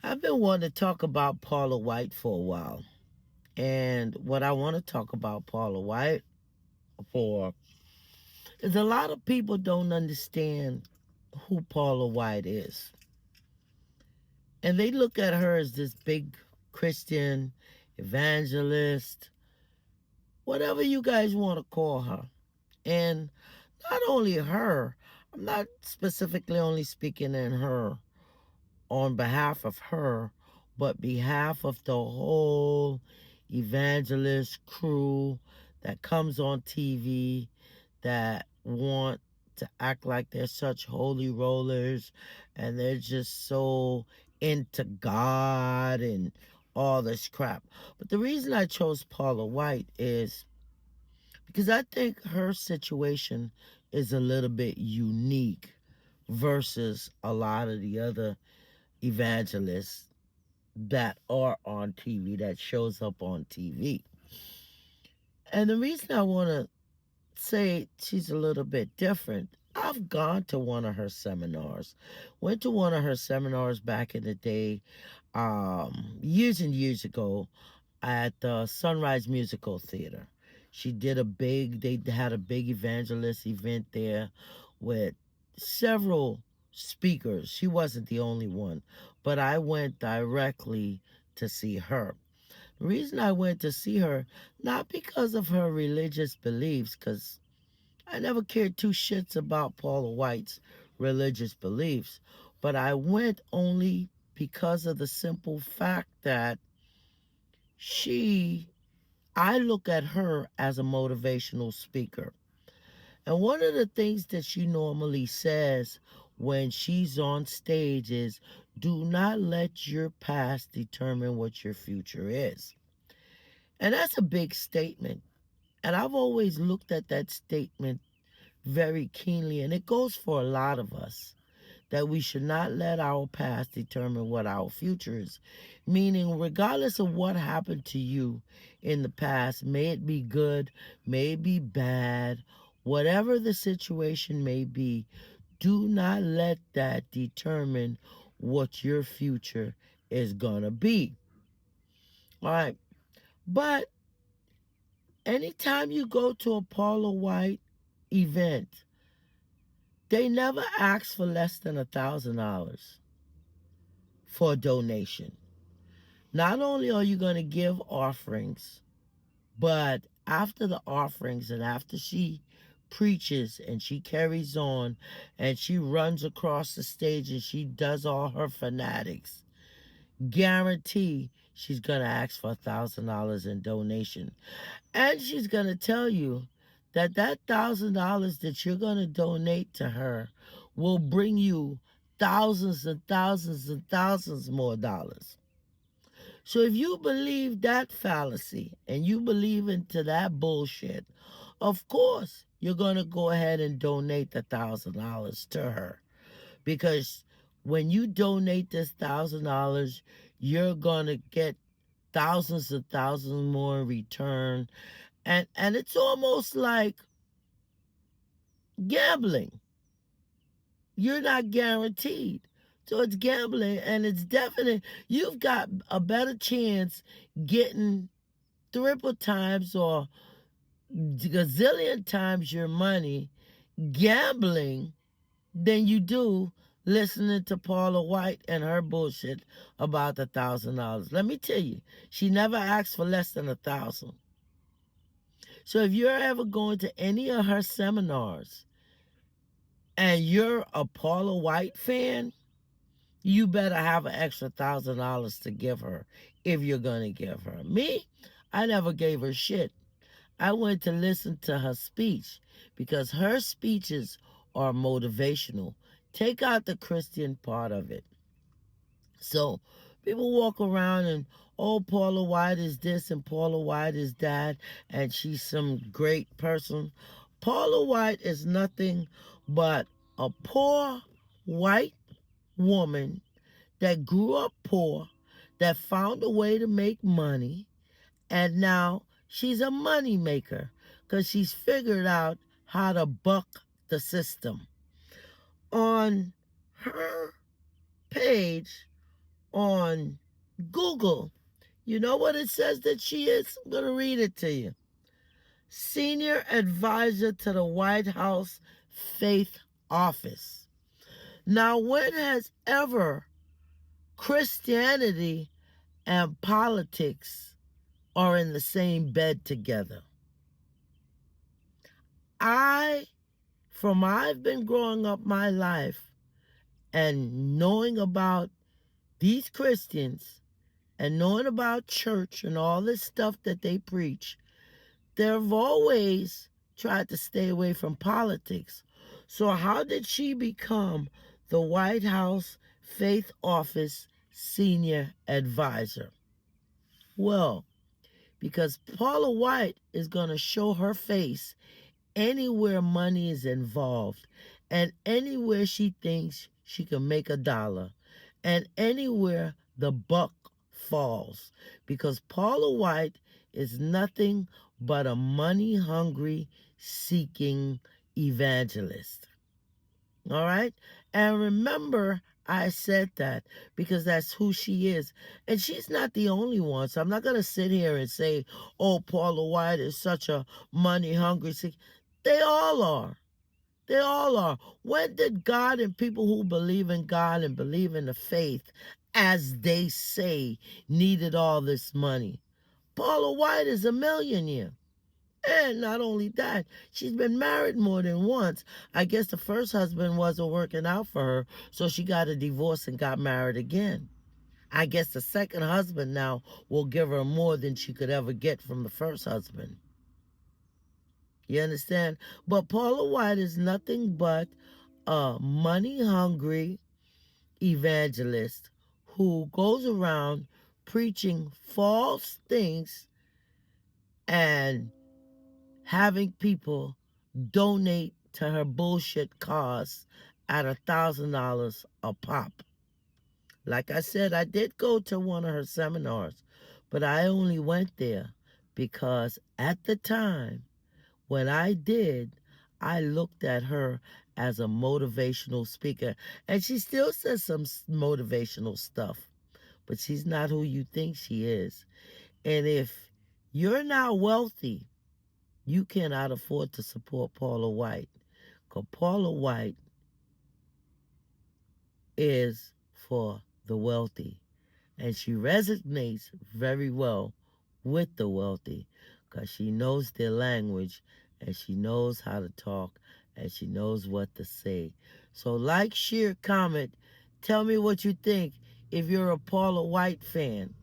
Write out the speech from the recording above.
I've been wanting to talk about Paula White for a while. And what I want to talk about Paula White for is a lot of people don't understand who Paula White is. And they look at her as this big Christian evangelist, whatever you guys want to call her. And not only her, I'm not specifically only speaking in her on behalf of her, but behalf of the whole evangelist crew that comes on TV that want to act like they're such holy rollers and they're just so into God and all this crap. But the reason I chose Paula White is because I think her situation is a little bit unique versus a lot of the other evangelists that are on TV, that shows up on TV. And the reason I want to say she's a little bit different, I've gone to one of her seminars. Went to one of her seminars back in the day, years and years ago, at the Sunrise Musical Theater. They had a big evangelist event there with several speakers. She wasn't the only one, but I went directly to see her. The reason I went to see her, not because of her religious beliefs, because I never cared two shits about Paula White's religious beliefs, but I went only because of the simple fact that she I look at her as a motivational speaker. And one of the things that she normally says when she's on stage is do not let your past determine what your future is. And that's a big statement. And I've always looked at that statement very keenly, and it goes for a lot of us that we should not let our past determine what our future is. Meaning, regardless of what happened to you in the past, may it be good, may it be bad, whatever the situation may be, do not let that determine what your future is going to be. All right. But anytime you go to a Paula White event, they never ask for less than $1,000 for a donation. Not only are you going to give offerings, but after the offerings and after she preaches and she carries on and she runs across the stage and she does all her fanatics, guarantee she's going to ask for $1,000 in donation. And she's going to tell you that $1,000 that you're going to donate to her will bring you thousands and thousands and thousands more dollars. So if you believe that fallacy and you believe into that bullshit, of course you're going to go ahead and donate the $1,000 to her. Because when you donate this $1,000, you're going to get thousands and thousands more in return. And it's almost like gambling. You're not guaranteed. So it's gambling, and it's definite. You've got a better chance getting triple times or gazillion times your money gambling than you do listening to Paula White and her bullshit about the $1,000. Let me tell you, she never asked for less than 1,000. So if you're ever going to any of her seminars and you're a Paula White fan, you better have an extra $1,000 to give her if you're gonna give her. Me, I never gave her shit. I went to listen to her speech because her speeches are motivational. Take out the Christian part of it. So people walk around and, oh, Paula White is this and Paula White is that, and she's some great person. Paula White is nothing but a poor white woman that grew up poor, that found a way to make money, and now she's a money maker because she's figured out how to buck the system. On her page on Google, you know what it says that she is? I'm going to read it to you. Senior advisor to the White House Faith Office. Now, when has ever Christianity and politics are in the same bed together? I've been growing up my life and knowing about these Christians and knowing about church and all this stuff that they preach, they've always tried to stay away from politics. So how did she become the White House Faith Office Senior Advisor? Well, because Paula White is going to show her face anywhere money is involved and anywhere she thinks she can make a dollar and anywhere the buck falls, because Paula White is nothing but a money hungry seeking evangelist. All right? And remember, I said that because that's who she is. And she's not the only one. So I'm not going to sit here and say, oh, Paula White is such a money hungry. They all are. They all are. When did God and people who believe in God and believe in the faith, as they say, needed all this money? Paula White is a millionaire. And not only that, she's been married more than once. I guess the first husband wasn't working out for her, so she got a divorce and got married again. I guess the second husband now will give her more than she could ever get from the first husband. You understand? But Paula White is nothing but a money hungry evangelist who goes around preaching false things and having people donate to her bullshit cause at $1,000 a pop. Like I said, I did go to one of her seminars, but I only went there because at the time when I did, I looked at her as a motivational speaker. And she still says some motivational stuff, but she's not who you think she is. And if you're not wealthy, you cannot afford to support Paula White, because Paula White is for the wealthy. And she resonates very well with the wealthy because she knows their language and she knows how to talk and she knows what to say. So like, share, comment, tell me what you think if you're a Paula White fan.